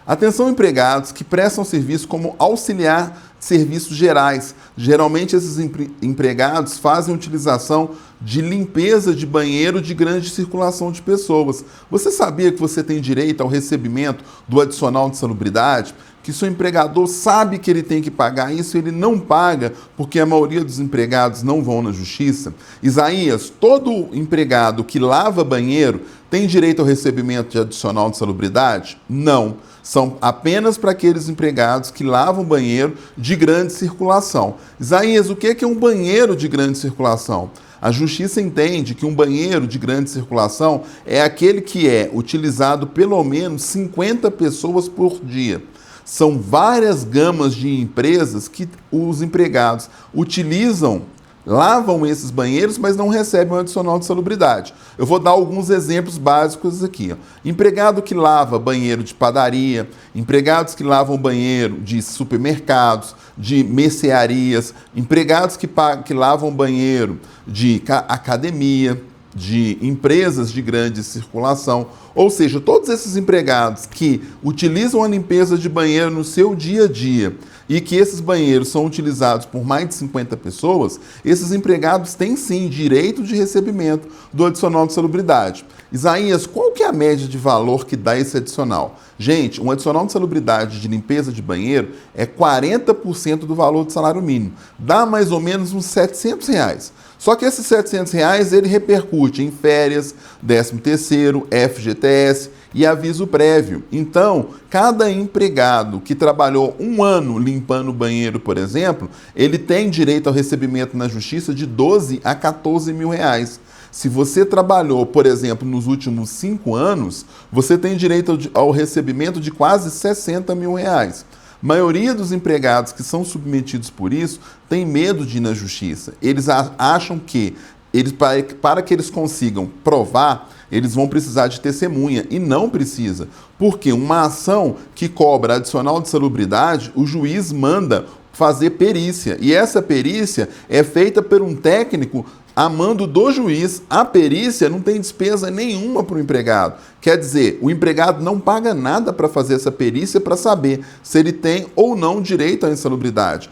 Atenção empregados que prestam serviço como auxiliar de serviços gerais. Geralmente esses empregados fazem utilização de limpeza de banheiro de grande circulação de pessoas. Você sabia que você tem direito ao recebimento do adicional de salubridade? Que seu empregador sabe que ele tem que pagar isso, ele não paga porque a maioria dos empregados não vão na justiça? Isaías, todo empregado que lava banheiro tem direito ao recebimento de adicional de salubridade? Não. São apenas para aqueles empregados que lavam banheiro de grande circulação. Isaías, o que é um banheiro de grande circulação? A Justiça entende que um banheiro de grande circulação é aquele que é utilizado pelo menos 50 pessoas por dia. São várias gamas de empresas que os empregados lavam esses banheiros, mas não recebem um adicional de salubridade. Eu vou dar alguns exemplos básicos aqui. Empregado que lava banheiro de padaria, empregados que lavam banheiro de supermercados, de mercearias, empregados que lavam banheiro de academia, de empresas de grande circulação, ou seja, todos esses empregados que utilizam a limpeza de banheiro no seu dia a dia e que esses banheiros são utilizados por mais de 50 pessoas, esses empregados têm sim direito de recebimento do adicional de salubridade. Isaías, qual que é a média de valor que dá esse adicional? Gente, um adicional de salubridade de limpeza de banheiro é 40% do valor do salário mínimo. Dá mais ou menos uns R$700. Só que esses R$700 ele repercute em férias, 13º, FGTS e aviso prévio. Então, cada empregado que trabalhou um ano limpando o banheiro, por exemplo, ele tem direito ao recebimento na justiça de 12 a 14 mil reais. Se você trabalhou, por exemplo, nos últimos 5 anos, você tem direito ao recebimento de quase 60 mil reais. A maioria dos empregados que são submetidos por isso tem medo de ir na justiça. Eles acham que, para que eles consigam provar, eles vão precisar de testemunha, e não precisa. Porque uma ação que cobra adicional de salubridade, o juiz manda fazer perícia. E essa perícia é feita por um técnico a mando do juiz. A perícia não tem despesa nenhuma para o empregado. Quer dizer, o empregado não paga nada para fazer essa perícia para saber se ele tem ou não direito à insalubridade.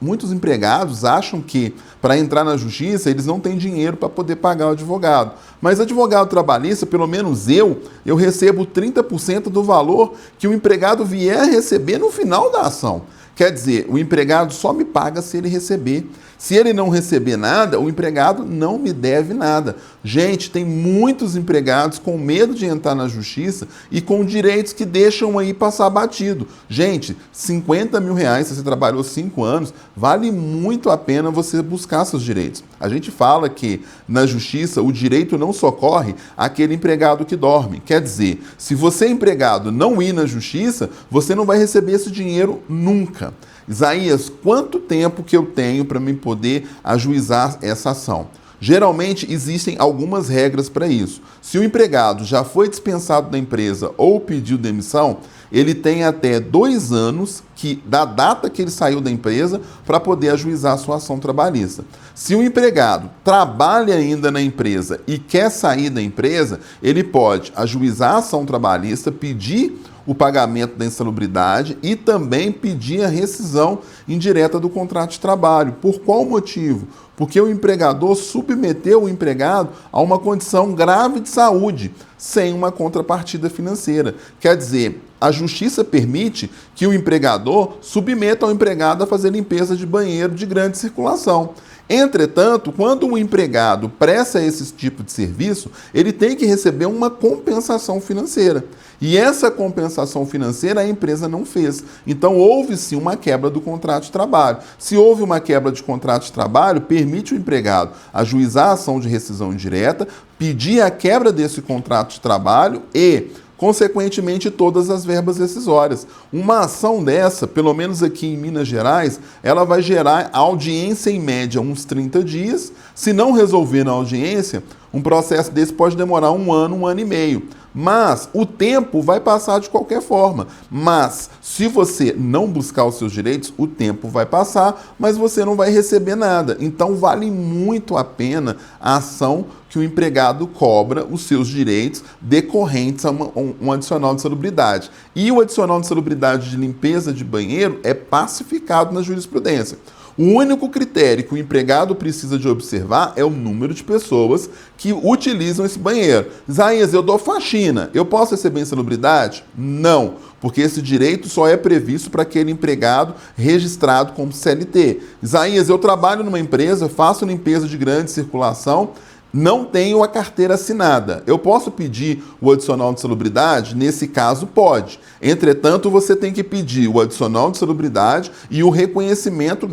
Muitos empregados acham que para entrar na justiça eles não têm dinheiro para poder pagar o advogado. Mas advogado trabalhista, pelo menos eu recebo 30% do valor que o empregado vier a receber no final da ação. Quer dizer, o empregado só me paga se ele receber. Se ele não receber nada, o empregado não me deve nada. Gente, tem muitos empregados com medo de entrar na justiça e com direitos que deixam aí passar batido. Gente, 50 mil reais, se você trabalhou 5 anos, vale muito a pena você buscar seus direitos. A gente fala que na justiça o direito não socorre aquele empregado que dorme. Quer dizer, se você empregado não ir na justiça, você não vai receber esse dinheiro nunca. Isaías, quanto tempo que eu tenho para me poder ajuizar essa ação? Geralmente existem algumas regras para isso. Se o empregado já foi dispensado da empresa ou pediu demissão, ele tem até 2 anos da data que ele saiu da empresa para poder ajuizar a sua ação trabalhista. Se o empregado trabalha ainda na empresa e quer sair da empresa, ele pode ajuizar a ação trabalhista, pedir o pagamento da insalubridade e também pedir a rescisão indireta do contrato de trabalho. Por qual motivo? Porque o empregador submeteu o empregado a uma condição grave de saúde, sem uma contrapartida financeira. Quer dizer, a justiça permite que o empregador submeta o empregado a fazer limpeza de banheiro de grande circulação. Entretanto, quando um empregado presta esse tipo de serviço, ele tem que receber uma compensação financeira. E essa compensação financeira a empresa não fez. Então, houve-se uma quebra do contrato de trabalho. Se houve uma quebra de contrato de trabalho, permite o empregado ajuizar a ação de rescisão indireta, pedir a quebra desse contrato de trabalho e, consequentemente, todas as verbas rescisórias. Uma ação dessa, pelo menos aqui em Minas Gerais, ela vai gerar audiência em média uns 30 dias. Se não resolver na audiência, um processo desse pode demorar 1 ano, 1 ano e meio. Mas o tempo vai passar de qualquer forma. Mas se você não buscar os seus direitos, o tempo vai passar, mas você não vai receber nada. Então vale muito a pena a ação que que o empregado cobra os seus direitos decorrentes a um adicional de salubridade. E o adicional de salubridade de limpeza de banheiro é pacificado na jurisprudência. O único critério que o empregado precisa de observar é o número de pessoas que utilizam esse banheiro. Isaías, eu dou faxina, eu posso receber insalubridade? Não, porque esse direito só é previsto para aquele empregado registrado como CLT. Isaías, eu trabalho numa empresa, faço limpeza de grande circulação, não tenho a carteira assinada. Eu posso pedir o adicional de salubridade? Nesse caso, pode. Entretanto, você tem que pedir o adicional de salubridade e o reconhecimento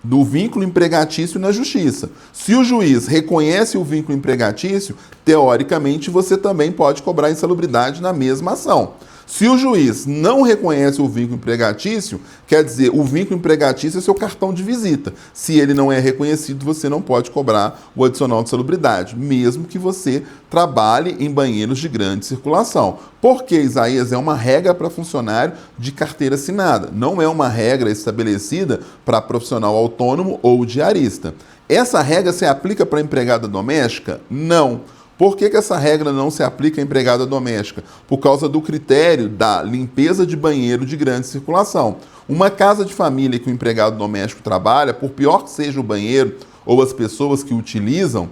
do vínculo empregatício na justiça. Se o juiz reconhece o vínculo empregatício, teoricamente você também pode cobrar insalubridade na mesma ação. Se o juiz não reconhece o vínculo empregatício, quer dizer, o vínculo empregatício é seu cartão de visita. Se ele não é reconhecido, você não pode cobrar o adicional de salubridade, mesmo que você trabalhe em banheiros de grande circulação. Porque, Isaías, é uma regra para funcionário de carteira assinada, não é uma regra estabelecida para profissional autônomo ou diarista. Essa regra se aplica para empregada doméstica? Não. Por que essa regra não se aplica à empregada doméstica? Por causa do critério da limpeza de banheiro de grande circulação. Uma casa de família que o empregado doméstico trabalha, por pior que seja o banheiro ou as pessoas que o utilizam,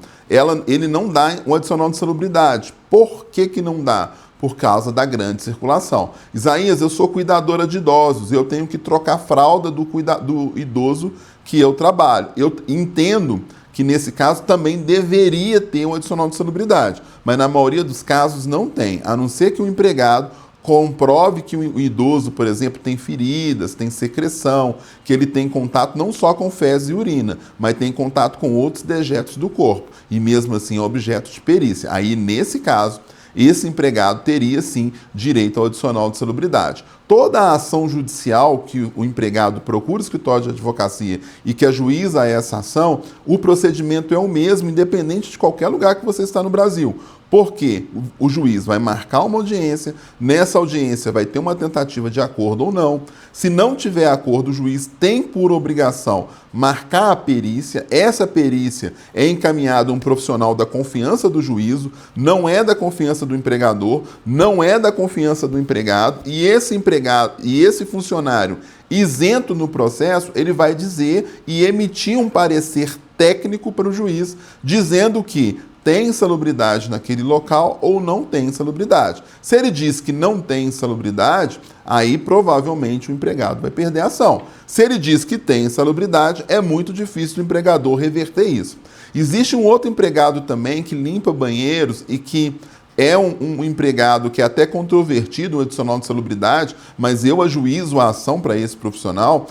ele não dá um adicional de salubridade. Por que não dá? Por causa da grande circulação. Isaías, eu sou cuidadora de idosos, eu tenho que trocar a fralda do idoso que eu trabalho. Eu entendo que nesse caso também deveria ter um adicional de salubridade, mas na maioria dos casos não tem, a não ser que o empregado comprove que o idoso, por exemplo, tem feridas, tem secreção, que ele tem contato não só com fezes e urina, mas tem contato com outros dejetos do corpo, e mesmo assim é objeto de perícia. Aí, nesse caso, esse empregado teria, sim, direito ao adicional de salubridade. Toda a ação judicial que o empregado procura o escritório de advocacia e que ajuiza essa ação, o procedimento é o mesmo, independente de qualquer lugar que você está no Brasil. Porque o juiz vai marcar uma audiência, nessa audiência vai ter uma tentativa de acordo ou não. Se não tiver acordo, o juiz tem por obrigação marcar a perícia. Essa perícia é encaminhada a um profissional da confiança do juízo, não é da confiança do empregador, não é da confiança do empregado, e esse empregado e esse funcionário isento no processo, ele vai dizer e emitir um parecer técnico para o juiz, dizendo que tem insalubridade naquele local ou não tem insalubridade. Se ele diz que não tem insalubridade, aí provavelmente o empregado vai perder a ação. Se ele diz que tem insalubridade, é muito difícil o empregador reverter isso. Existe um outro empregado também que limpa banheiros e que é um empregado que é até controvertido, um adicional de salubridade, mas eu ajuizo a ação para esse profissional.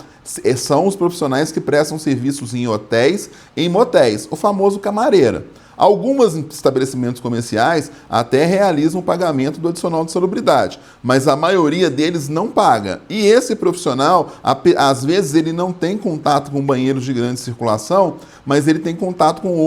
São os profissionais que prestam serviços em hotéis, em motéis, o famoso camareira. Alguns estabelecimentos comerciais até realizam o pagamento do adicional de salubridade, mas a maioria deles não paga. E esse profissional, às vezes, ele não tem contato com banheiros de grande circulação, mas ele tem contato com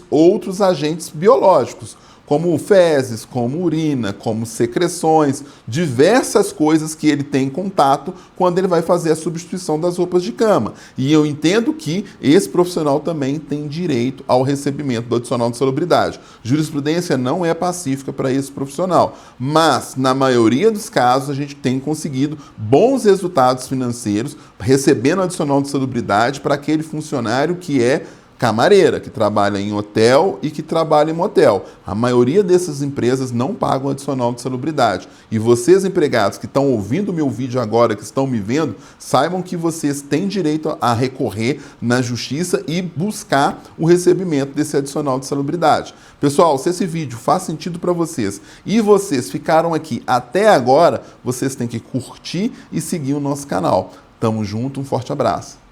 outros agentes biológicos, como fezes, como urina, como secreções, diversas coisas que ele tem contato quando ele vai fazer a substituição das roupas de cama. E eu entendo que esse profissional também tem direito ao recebimento do adicional de salubridade. Jurisprudência não é pacífica para esse profissional, mas na maioria dos casos a gente tem conseguido bons resultados financeiros recebendo adicional de salubridade para aquele funcionário que é camareira, que trabalha em hotel e que trabalha em motel. A maioria dessas empresas não pagam adicional de salubridade. E vocês, empregados que estão ouvindo o meu vídeo agora, que estão me vendo, saibam que vocês têm direito a recorrer na justiça e buscar o recebimento desse adicional de salubridade. Pessoal, se esse vídeo faz sentido para vocês e vocês ficaram aqui até agora, vocês têm que curtir e seguir o nosso canal. Tamo junto, um forte abraço.